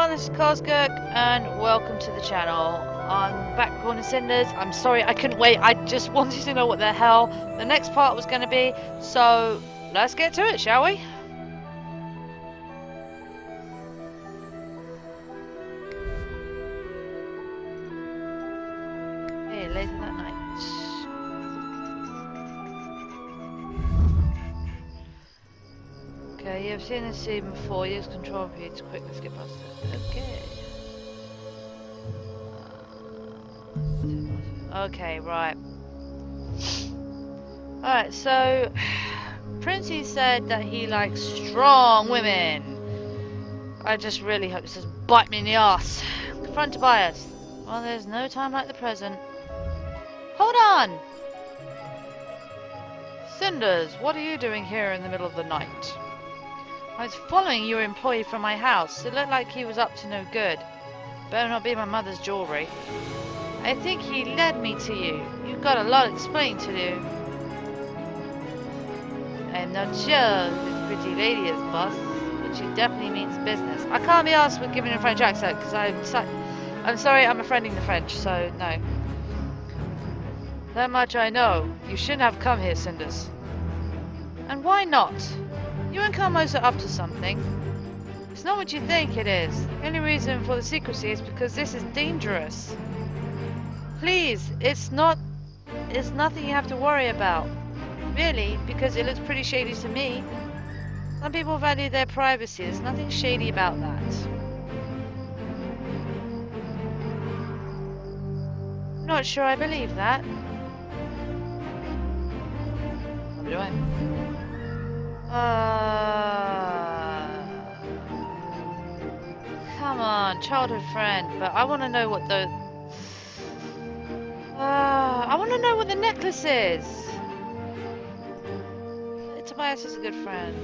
everyone, this is Cosgurk, and welcome to the channel. I'm back recording Cinders. I'm sorry I couldn't wait, I just wanted to know what the hell the next part was going to be, so let's get to it, shall we? Hey, later that night. Okay, you've seen this scene before. Use control P to quickly skip past it. Okay. Okay, right. Alright, so Princey said that he likes strong women. I just really hope this doesn't bite me in the ass. Confront Tobias. Well, there's no time like the present. Hold on! Cinders, what are you doing here in the middle of the night? I was following your employee from my house. It looked like he was up to no good. Better not be my mother's jewelry. I think he led me to you. You've got a lot of explaining to do. I'm not sure who this pretty lady is, boss, but she definitely means business. I can't be asked with giving a French accent because I'm sorry, I'm offending the French, so no. That much I know. You shouldn't have come here, Cinders. And why not? You and Carmos are up to something. It's not what you think it is. The only reason for the secrecy is because this is dangerous. Please, it's nothing you have to worry about. Really, because it looks pretty shady to me. Some people value their privacy. There's nothing shady about that. I'm not sure I believe that. What do I? Come on, childhood friend, but I want to know what the... I want to know what the necklace is! Tobias is a good friend.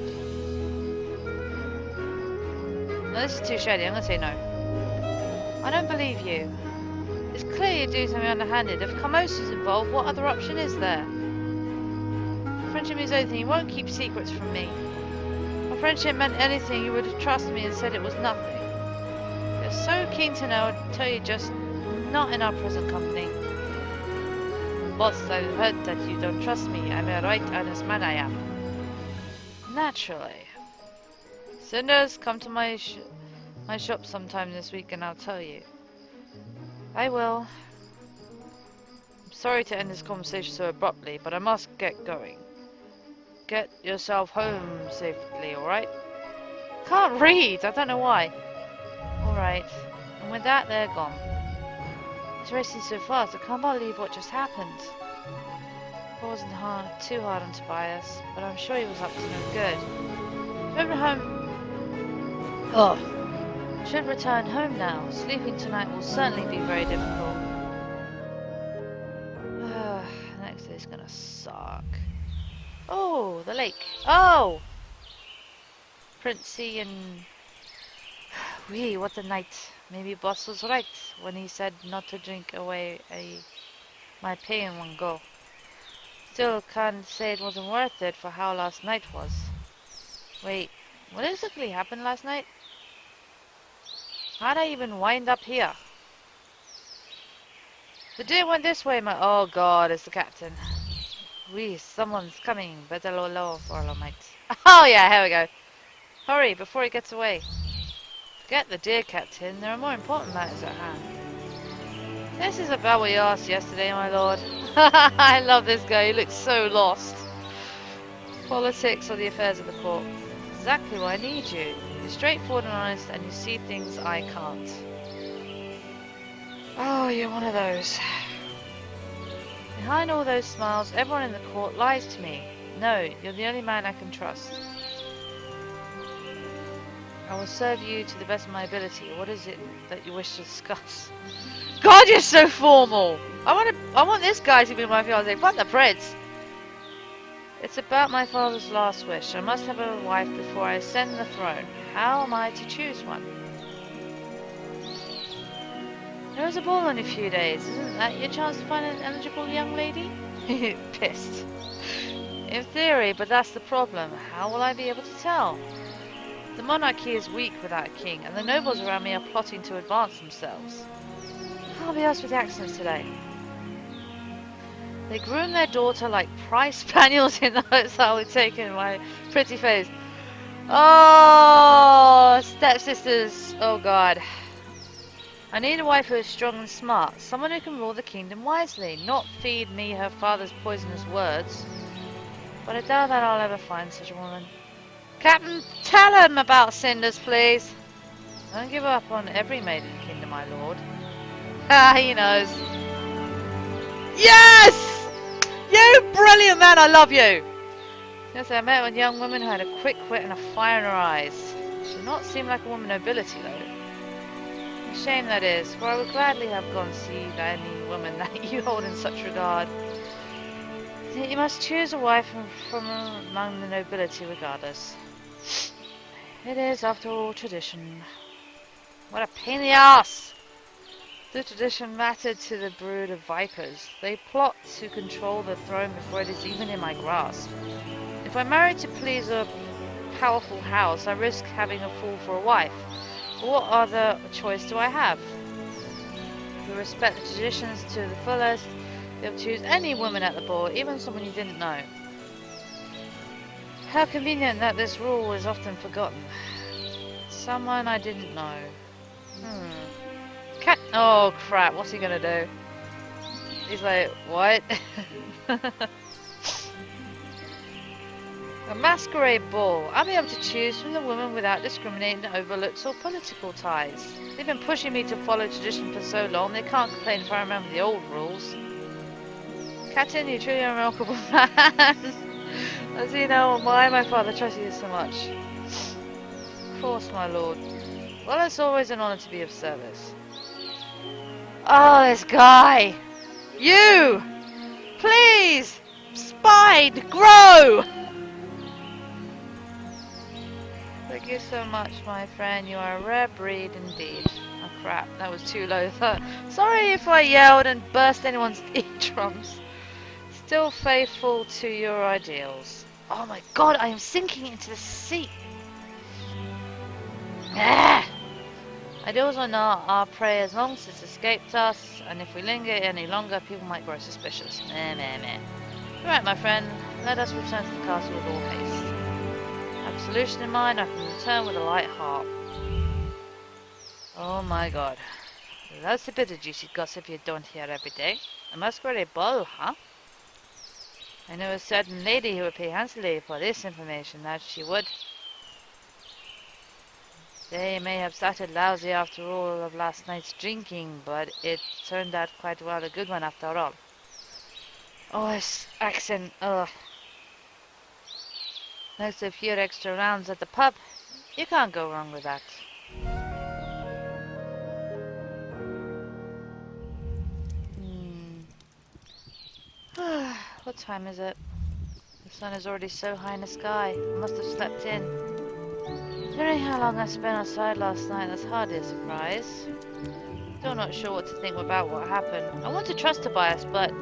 No, this is too shady, I'm going to say no. I don't believe you. It's clear you're doing something underhanded. If Carmos is involved, what other option is there? Friendship means anything. You won't keep secrets from me. If friendship meant anything, you would have trusted me and said it was nothing. You're so keen to know, I'd tell you, just not in our present company. Boss, I've heard that you don't trust me. I'm a right honest man, I am. Naturally. Cinders, come to my shop sometime this week and I'll tell you. I will. I'm sorry to end this conversation so abruptly, but I must get going. Get yourself home safely, alright? Can't read, I don't know why. Alright. And with that, they're gone. It's racing so fast, I can't believe what just happened. It wasn't too hard on Tobias, but I'm sure he was up to no good. Should return home now. Sleeping tonight will certainly be very difficult. Next day's gonna suck. Oh, the lake. Oh! Princey and... Wee, what a night. Maybe boss was right when he said not to drink away my pay in one go. Still can't say it wasn't worth it for how last night was. Wait, what exactly happened last night? How'd I even wind up here? The deer went this way, my... Oh god, it's the captain. Wee, someone's coming. Better low for a mate. Oh yeah, here we go. Hurry, before he gets away. Forget the deer, Captain. There are more important matters at hand. This is about what you asked yesterday, my lord. I love this guy. He looks so lost. Politics or the affairs of the court. Exactly why I need you. You're straightforward and honest, and you see things I can't. Oh, you're one of those. Behind all those smiles, everyone in the court lies to me. No, you're the only man I can trust. I will serve you to the best of my ability. What is it that you wish to discuss? God, you're so formal! I want this guy to be my fiancé. Fuck the prince! It's about my father's last wish. I must have a wife before I ascend the throne. How am I to choose one? There's a ball in a few days. Isn't that your chance to find an eligible young lady? Pissed. In theory, but that's the problem. How will I be able to tell? The monarchy is weak without a king, and the nobles around me are plotting to advance themselves. I'll be asked with the accents today. They groom their daughter like prize spaniels in the hopes I would take in my pretty face. Oh, stepsisters. Oh, God. I need a wife who is strong and smart. Someone who can rule the kingdom wisely, not feed me her father's poisonous words. But I doubt that I'll ever find such a woman. Captain, tell him about Cinders, please. Don't give up on every maiden kingdom, my lord. Ah, he knows. Yes! You brilliant man, I love you! Yes, I met a young woman who had a quick wit and a fire in her eyes. She did not seem like a woman of nobility, though. A shame that is, for I would gladly have gone to see any woman that you hold in such regard. Yet you must choose a wife from among the nobility regardless. It is, after all, tradition. What a pain in the ass! The tradition mattered to the brood of vipers. They plot to control the throne before it is even in my grasp. If I marry to please a powerful house, I risk having a fool for a wife. But what other choice do I have? If you respect the traditions to the fullest, you'll choose any woman at the ball, even someone you didn't know. How convenient that this rule is often forgotten. Someone I didn't know. Oh crap, what's he gonna do? He's like, what? A masquerade ball. I'll be able to choose from the women without discriminating over looks or political ties. They've been pushing me to follow tradition for so long, they can't complain if I remember the old rules. Captain, you truly are a remarkable man. As you know why my father trusts you so much. Of course, my lord. Well, it's always an honor to be of service. Oh, this guy! You! Please! Spide! Grow! Thank you so much, my friend. You are a rare breed indeed. Oh crap, that was too low. Sorry if I yelled and burst anyone's eardrums. Still faithful to your ideals. Oh my god, I am sinking into the sea. Ah! Ideals or not, our prey as long as it's escaped us, and if we linger any longer, people might grow suspicious. Meh, meh, meh. Alright, my friend, let us return to the castle with all haste. I have a solution in mind, I can return with a light heart. Oh my god. That's a bit of juicy gossip you don't hear every day. A masquerade ball, huh? I know a certain lady who would pay handsomely for this information, that she would. They may have started lousy after all of last night's drinking, but it turned out quite well a good one after all. Oh, this accent, ugh. Next to a few extra rounds at the pub, you can't go wrong with that. What time is it? The sun is already so high in the sky. I must have slept in. Considering how long I spent outside last night, that's hardly a surprise. Still not sure what to think about what happened. I want to trust Tobias, but...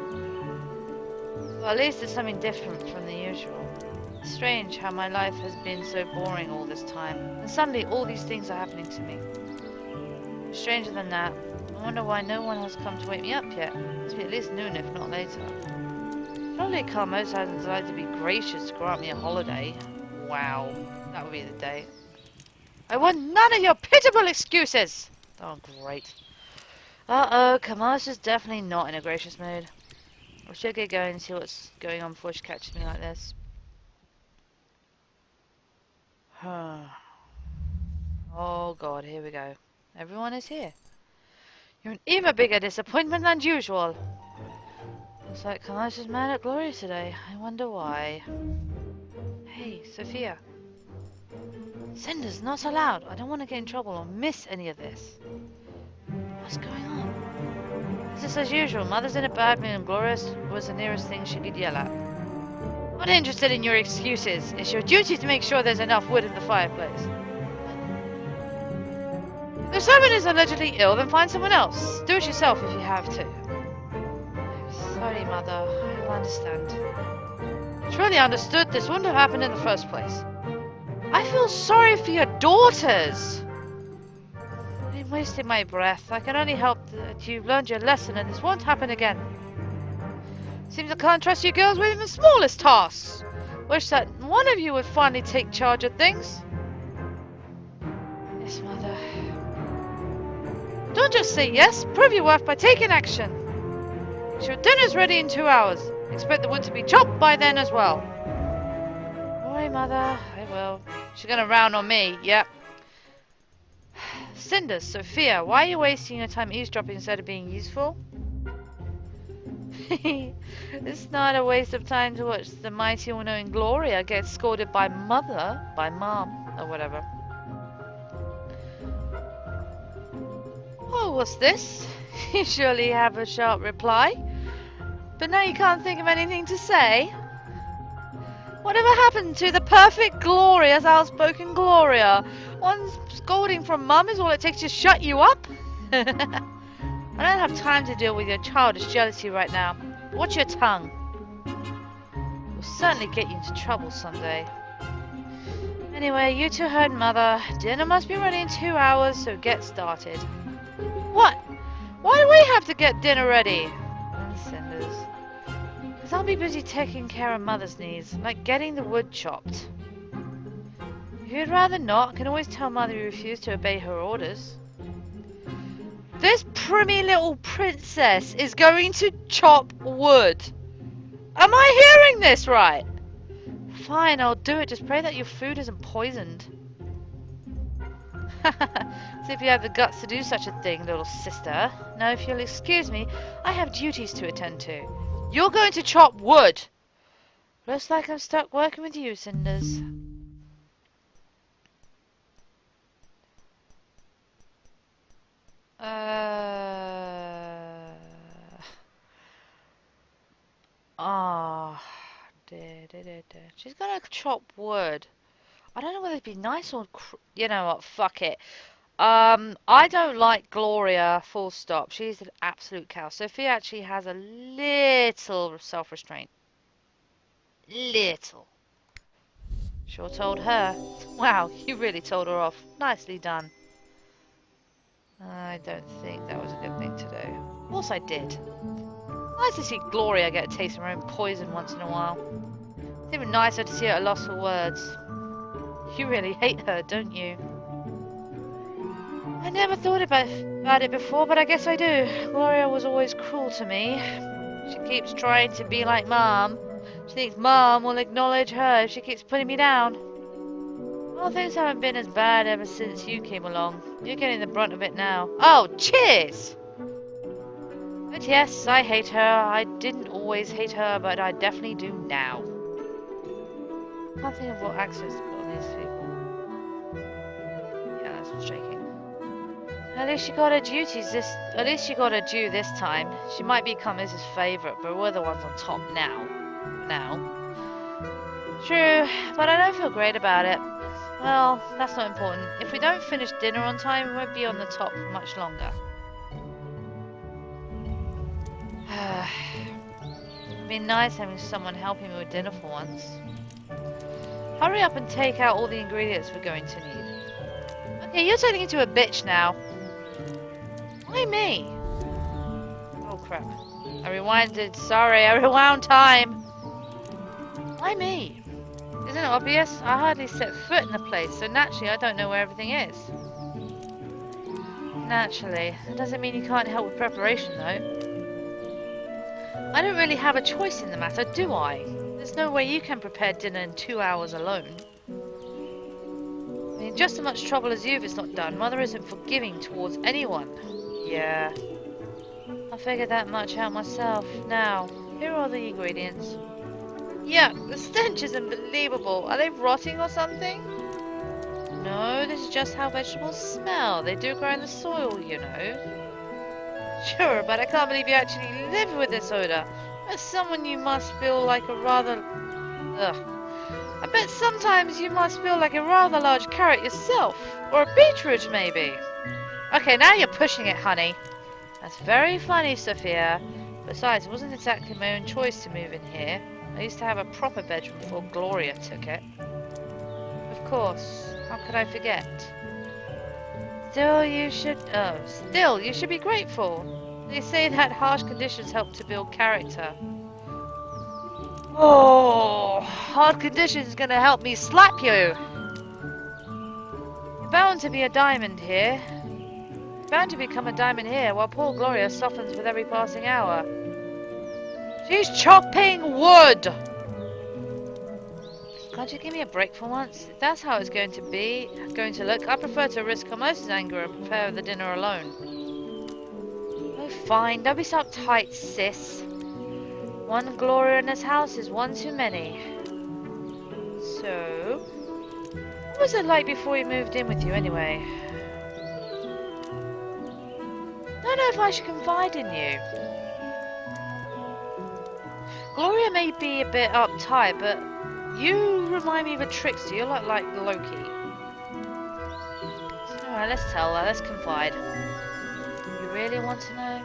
well, at least it's something different from the usual. It's strange how my life has been so boring all this time, and suddenly all these things are happening to me. Stranger than that, I wonder why no one has come to wake me up yet. It must be at least noon, if not later. Probably Carmos hasn't decided to be gracious to grant me a holiday. Wow, that would be the day. I want none of your pitiable excuses! Oh, great. Uh-oh, Carmos is definitely not in a gracious mood. I should get going and see what's going on before she catches me like this. Oh god, here we go. Everyone is here. You're an even bigger disappointment than usual. Looks like Carmos is mad at Gloria today. I wonder why. Hey, Sophia. Cinders, not allowed. I don't want to get in trouble or miss any of this. What's going on? It's just as usual. Mother's in a bad mood and Gloria was the nearest thing she could yell at. Not interested in your excuses. It's your duty to make sure there's enough wood in the fireplace. If someone is allegedly ill, then find someone else. Do it yourself if you have to. I'm sorry, Mother. I don't understand. I truly understood this wouldn't have happened in the first place. I feel sorry for your daughters. I'm wasting my breath. I can only hope that you've learned your lesson and this won't happen again. Seems I can't trust you girls with even the smallest tasks. Wish that one of you would finally take charge of things. Yes, Mother. Don't just say yes. Prove your worth by taking action. Make sure dinner's ready in 2 hours. Expect the wood to be chopped by then as well. Alright, Mother. I will. She's gonna round on me. Yep. Cinders, Sophia, why are you wasting your time eavesdropping instead of being useful? It's not a waste of time to watch the mighty all-knowing Gloria get scolded by Mom, or whatever. Oh, what's this? You surely have a sharp reply. But now you can't think of anything to say? Whatever happened to the perfect glorious, outspoken Gloria? One scolding from Mum is all it takes to shut you up? I don't have time to deal with your childish jealousy right now. Watch your tongue. It will certainly get you into trouble someday. Anyway, you two heard Mother. Dinner must be ready in 2 hours, so get started. What? Why do we have to get dinner ready? Cinders. Because I'll be busy taking care of Mother's needs, like getting the wood chopped. If you'd rather not, I can always tell Mother you refuse to obey her orders. This primmy little princess is going to chop wood. Am I hearing this right? Fine, I'll do it. Just pray that your food isn't poisoned. See if you have the guts to do such a thing, little sister. Now, if you'll excuse me, I have duties to attend to. You're going to chop wood. Looks like I'm stuck working with you, Cinders. She's gonna chop wood. I don't know whether it'd be nice or... You know what, fuck it. I don't like Gloria, full stop. She's an absolute cow. Sophia actually has a little self-restraint. Little. Sure told her. Wow, you really told her off. Nicely done. I don't think that was a good thing to do. Of course I did. Nice to see Gloria get a taste of her own poison once in a while. It's even nicer to see her at a loss for words. You really hate her, don't you? I never thought about it before, but I guess I do. Gloria was always cruel to me. She keeps trying to be like Mom. She thinks Mom will acknowledge her if she keeps putting me down. Well, things haven't been as bad ever since you came along. You're getting the brunt of it now. Oh, cheers! But yes, I hate her. I didn't always hate her, but I definitely do now. Can't think of what access to put on these people. Yeah, that's what's shaking. At least she got her duties this. At least she got her due this time. She might become Mrs. Favorite, but we're the ones on top now. True, but I don't feel great about it. Well, that's not important. If we don't finish dinner on time, we won't be on the top for much longer. It'd be nice having someone helping me with dinner for once. Hurry up and take out all the ingredients we're going to need. Okay, you're turning into a bitch now. Why me? Oh crap. I rewinded. Sorry, I rewound time. Why me? Isn't it obvious? I hardly set foot in the place, so naturally I don't know where everything is. Naturally. That doesn't mean you can't help with preparation, though. I don't really have a choice in the matter, do I? There's no way you can prepare dinner in 2 hours alone. I mean, just as much trouble as you if it's not done. Mother isn't forgiving towards anyone. Yeah. I figured that much out myself. Now, here are the ingredients. Yuck, the stench is unbelievable. Are they rotting or something? No, this is just how vegetables smell. They do grow in the soil, you know. Sure, but I can't believe you actually live with this odor. As someone you must feel like a rather... Ugh. I bet sometimes you must feel like a rather large carrot yourself. Or a beetroot, maybe. Okay, now you're pushing it, honey. That's very funny, Sophia. Besides, it wasn't exactly my own choice to move in here. I used to have a proper bedroom before Gloria took it. With course. How could I forget? Still, you should be grateful. They say that harsh conditions help to build character. Oh, hard conditions gonna help me slap you. You're bound to be a diamond here. You're bound to become a diamond here, while poor Gloria softens with every passing hour. She's chopping wood! Can't you give me a break for once? If that's how it's going to look, I prefer to risk Hermosa's anger and prepare the dinner alone. Oh, fine. Don't be so uptight, sis. One Gloria in this house is one too many. So, what was it like before we moved in with you, anyway? I don't know if I should confide in you. Gloria may be a bit uptight, but you remind me of a trickster. You're like Loki. Alright, let's tell her. Let's confide. You really want to know?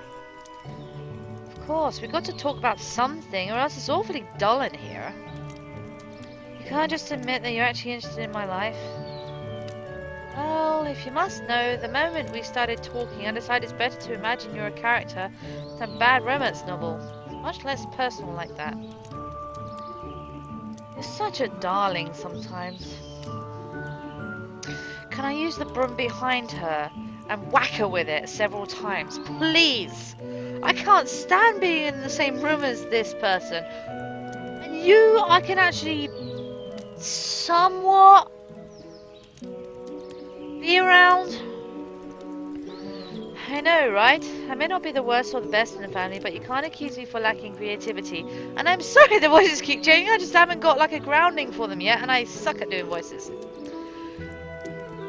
Of course, we've got to talk about something, or else it's awfully dull in here. You can't just admit that you're actually interested in my life. Well, if you must know, the moment we started talking, I decided it's better to imagine you're a character than a bad romance novel. It's much less personal like that. You're such a darling sometimes. Can I use the broom behind her and whack her with it several times, please? I can't stand being in the same room as this person. And you, I can actually somewhat be around. I know, right? I may not be the worst or the best in the family, but you can't accuse me for lacking creativity. And I'm sorry the voices keep changing, I just haven't got like a grounding for them yet, and I suck at doing voices.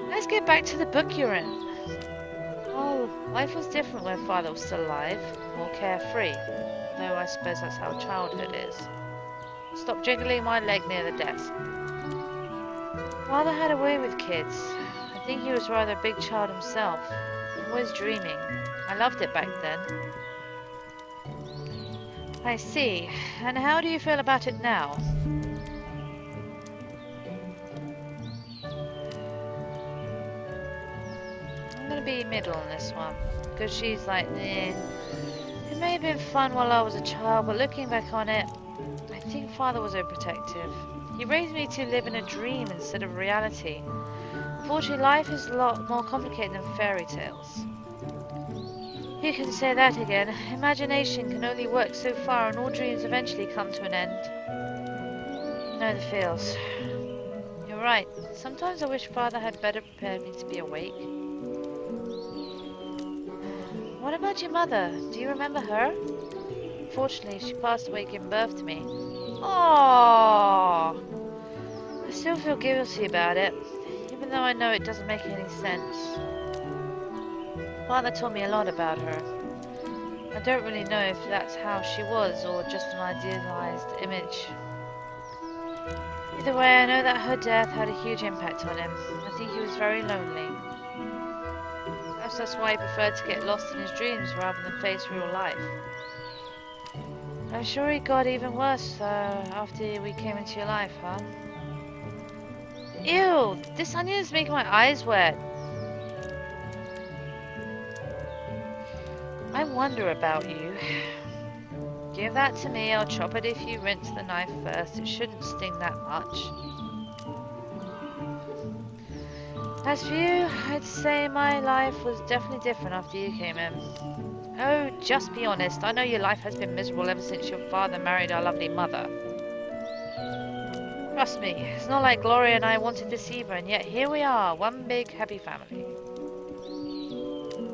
Let's get back to the book you're in. Oh, life was different when Father was still alive, more carefree. Though I suppose that's how childhood is. Stop jiggling my leg near the desk. Father had a way with kids. I think he was rather a big child himself. Always dreaming. I loved it back then. I see. And how do you feel about it now? I'm gonna be middle on this one. Because she's like, eh. It may have been fun while I was a child, but looking back on it, I think Father was overprotective. He raised me to live in a dream instead of reality. Unfortunately, life is a lot more complicated than fairy tales. You can say that again. Imagination can only work so far, and all dreams eventually come to an end. Know the feels. You're right. Sometimes I wish Father had better prepared me to be awake. What about your mother? Do you remember her? Unfortunately, she passed away giving birth to me. Aww. I still feel guilty about it, even though I know it doesn't make any sense. Father told me a lot about her. I don't really know if that's how she was or just an idealized image. Either way, I know that her death had a huge impact on him. I think he was very lonely. Perhaps that's why he preferred to get lost in his dreams rather than face real life. I'm sure it got even worse after we came into your life, huh? Ew! This onion is making my eyes wet. I wonder about you. Give that to me, I'll chop it if you rinse the knife first. It shouldn't sting that much. As for you, I'd say my life was definitely different after you came in. Oh, just be honest. I know your life has been miserable ever since your father married our lovely mother. Trust me, it's not like Gloria and I wanted this either, and yet here we are, one big happy family.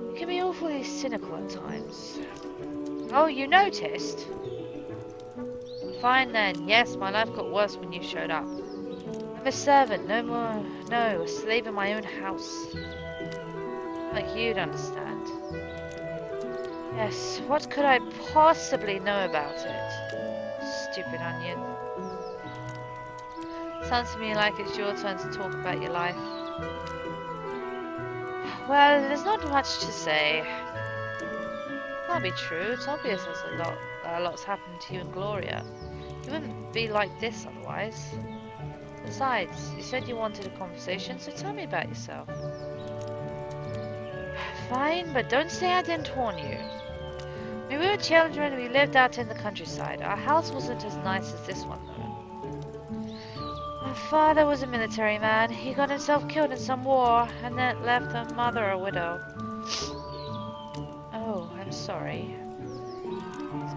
You can be awfully cynical at times. Oh, you noticed? Fine then. Yes, my life got worse when you showed up. I'm a servant, no, a slave in my own house. Like you'd understand. Yes, what could I possibly know about it? Stupid onion. Sounds to me like it's your turn to talk about your life. Well, there's not much to say. Can't be true. It's obvious there's a lot's happened to you and Gloria. You wouldn't be like this otherwise. Besides, you said you wanted a conversation, so tell me about yourself. Fine, but don't say I didn't warn you. When we were children, we lived out in the countryside. Our house wasn't as nice as this one, though. My father was a military man. He got himself killed in some war, and then left our mother a widow. Oh, I'm sorry.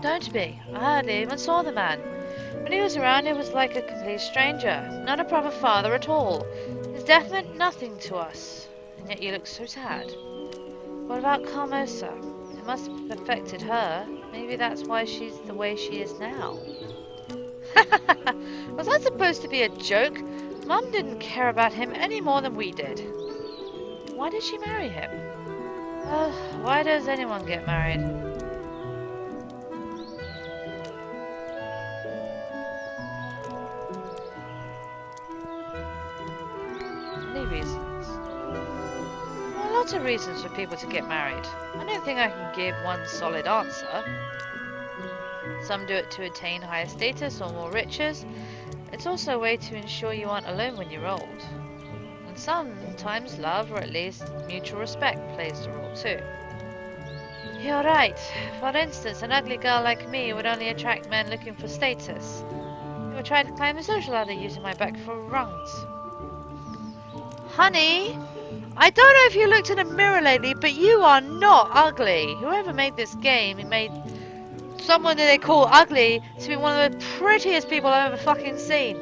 Don't be. I hardly even saw the man. When he was around, he was like a complete stranger. Not a proper father at all. His death meant nothing to us. And yet you look so sad. What about Carmosa? It must have affected her. Maybe that's why she's the way she is now. Was that supposed to be a joke? Mum didn't care about him any more than we did. Why did she marry him? Why does anyone get married? Many reasons. There are lots of reasons for people to get married. I don't think I can give one solid answer. Some do it to attain higher status or more riches. It's also a way to ensure you aren't alone when you're old. And sometimes love, or at least mutual respect, plays the role too. You're right. For instance, an ugly girl like me would only attract men looking for status. They would try to climb the social ladder using my back for rungs. Honey, I don't know if you looked in a mirror lately, but you are not ugly. Whoever made this game, he made someone that they call ugly to be one of the prettiest people I've ever fucking seen.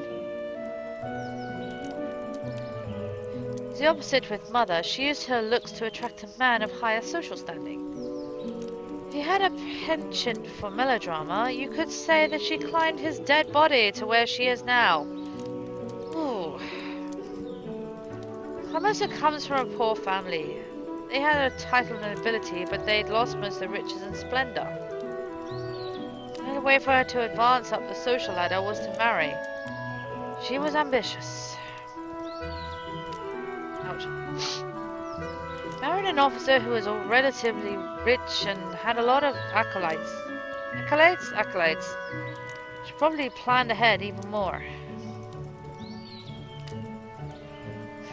The opposite with Mother. She used her looks to attract a man of higher social standing. If you had a penchant for melodrama, you could say that she climbed his dead body to where she is now. Ooh. Carmosa comes from a poor family. They had a title and nobility, but they'd lost most of their riches and splendor. The only way for her to advance up the social ladder was to marry. She was ambitious. Ouch. Married an officer who was relatively rich and had a lot of acolytes. Acolytes? Acolytes. She probably planned ahead even more.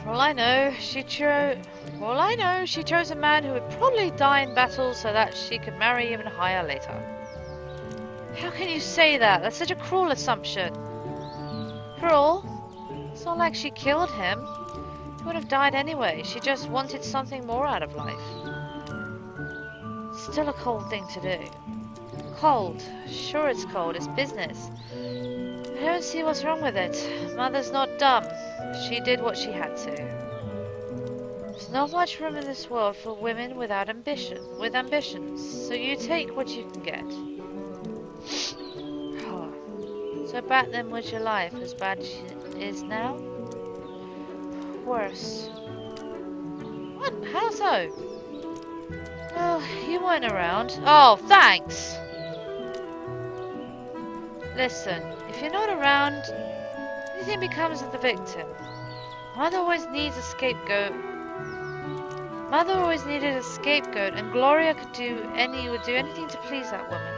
For all I know, she chose a man who would probably die in battle so that she could marry even higher later. How can you say that? That's such a cruel assumption. Cruel? It's not like she killed him. He would have died anyway. She just wanted something more out of life. Still a cold thing to do. Cold. Sure it's cold. It's business. I don't see what's wrong with it. Mother's not dumb. She did what she had to. There's not much room in this world for women without ambitions. So you take what you can get. So bad then was your life, as bad as it is now? Worse. What? How so? Well, you weren't around. Oh, thanks! Listen, if you're not around, anything becomes of the victim. Mother always needs a scapegoat. Mother always needed a scapegoat, and Gloria would do anything to please that woman.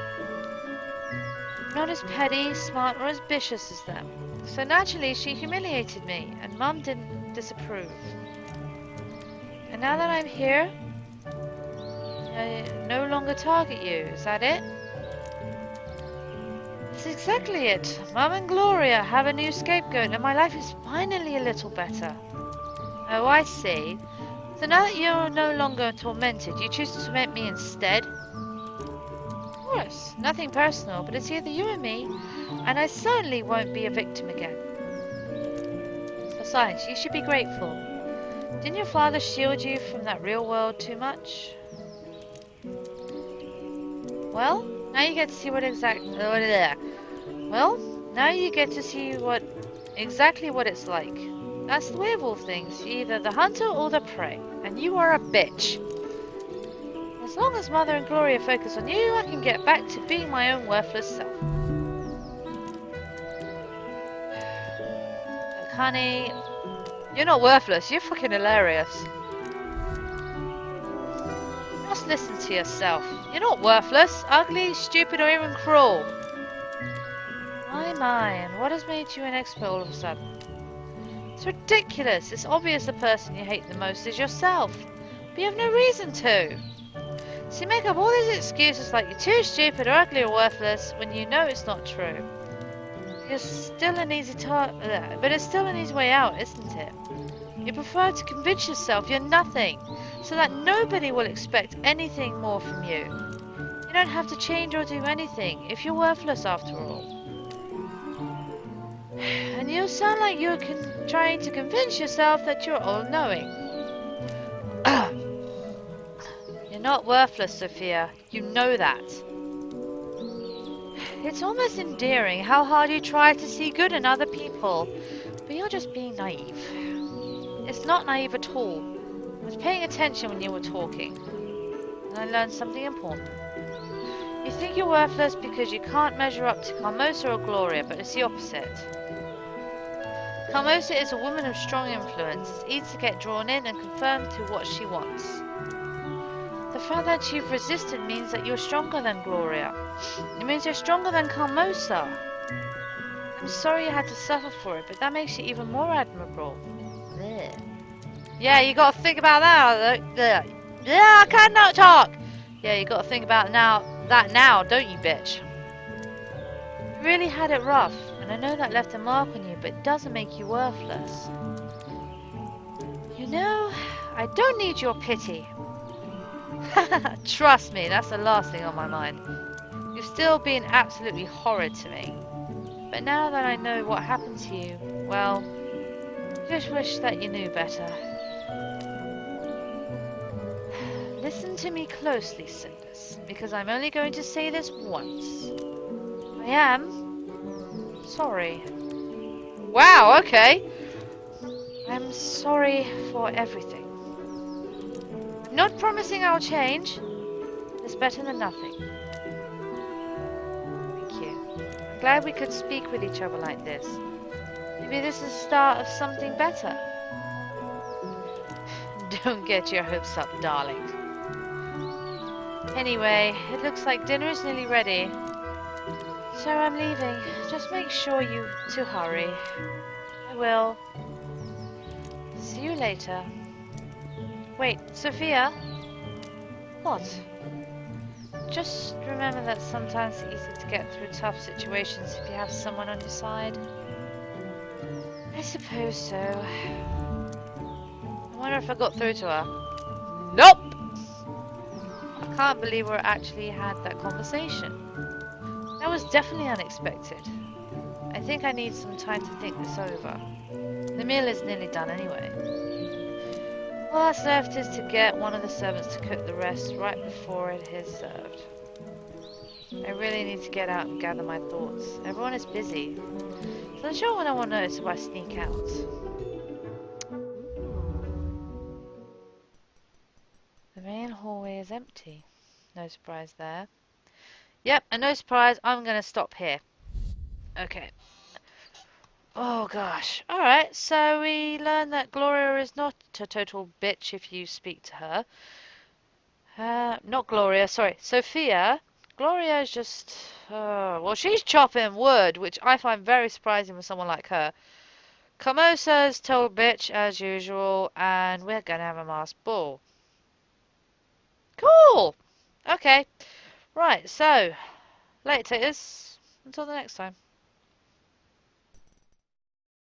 Not as petty, smart, or as ambitious as them. So naturally, she humiliated me, and Mum didn't disapprove. And now that I'm here, I no longer target you. Is that it? That's exactly it. Mum and Gloria have a new scapegoat, and my life is finally a little better. Oh, I see. So now that you're no longer tormented, you choose to torment me instead? Of course, nothing personal, but it's either you or me, and I certainly won't be a victim again. Besides, you should be grateful. Didn't your father shield you from that real world too much? Well, now you get to see exactly what it's like. That's the way of all things. You're either the hunter or the prey, and you are a bitch. As long as Mother and Gloria focus on you, I can get back to being my own worthless self. Look, honey, you're not worthless. You're fucking hilarious. Just listen to yourself. You're not worthless, ugly, stupid, or even cruel. My, and what has made you an expert all of a sudden? It's ridiculous. It's obvious the person you hate the most is yourself. But you have no reason to. So you make up all these excuses like you're too stupid or ugly or worthless when you know it's not true. You're still an easy but it's still an easy way out, isn't it? You prefer to convince yourself you're nothing, so that nobody will expect anything more from you. You don't have to change or do anything if you're worthless after all. And you sound like you're trying to convince yourself that you're all-knowing. You're not worthless, Sophia. You know that. It's almost endearing how hard you try to see good in other people, but you're just being naive. It's not naive at all. I was paying attention when you were talking, and I learned something important. You think you're worthless because you can't measure up to Carmosa or Gloria, but it's the opposite. Carmosa is a woman of strong influence. It's easy to get drawn in and conform to what she wants. The fact that you've resisted means that you're stronger than Gloria. It means you're stronger than Carmosa. I'm sorry you had to suffer for it, but that makes you even more admirable. Blech. Yeah, you gotta think about that. Yeah, I cannot talk. Yeah, you gotta think about that now, don't you, bitch? You really had it rough, and I know that left a mark on you, but it doesn't make you worthless. You know, I don't need your pity. Trust me, that's the last thing on my mind. You've still been absolutely horrid to me. But now that I know what happened to you, well, I just wish that you knew better. Listen to me closely, Cinders, because I'm only going to say this once. I am sorry. Wow, okay. I'm sorry for everything. I'm not promising I'll change. It's better than nothing. Thank you. I'm glad we could speak with each other like this. Maybe this is the start of something better. Don't get your hopes up, darling. Anyway, it looks like dinner is nearly ready. So I'm leaving. Just make sure you to hurry. I will. See you later. Wait, Sophia? What? Just remember that sometimes it's easy to get through tough situations if you have someone on your side. I suppose so. I wonder if I got through to her. Nope! I can't believe we actually had that conversation. That was definitely unexpected. I think I need some time to think this over. The meal is nearly done anyway. All that's left is to get one of the servants to cook the rest right before it is served. I really need to get out and gather my thoughts. Everyone is busy. So I'm sure when I want to notice if I sneak out. The main hallway is empty. No surprise there. Yep, and no surprise, I'm going to stop here. Okay. Oh gosh. Alright, so we learned that Gloria is not a total bitch if you speak to her. Not Gloria, sorry. Sophia. Gloria is just... well, she's chopping wood, which I find very surprising with someone like her. Carmosa's total bitch, as usual, and we're going to have a masked ball. Cool! Okay. Right, so, later, taters. Until the next time.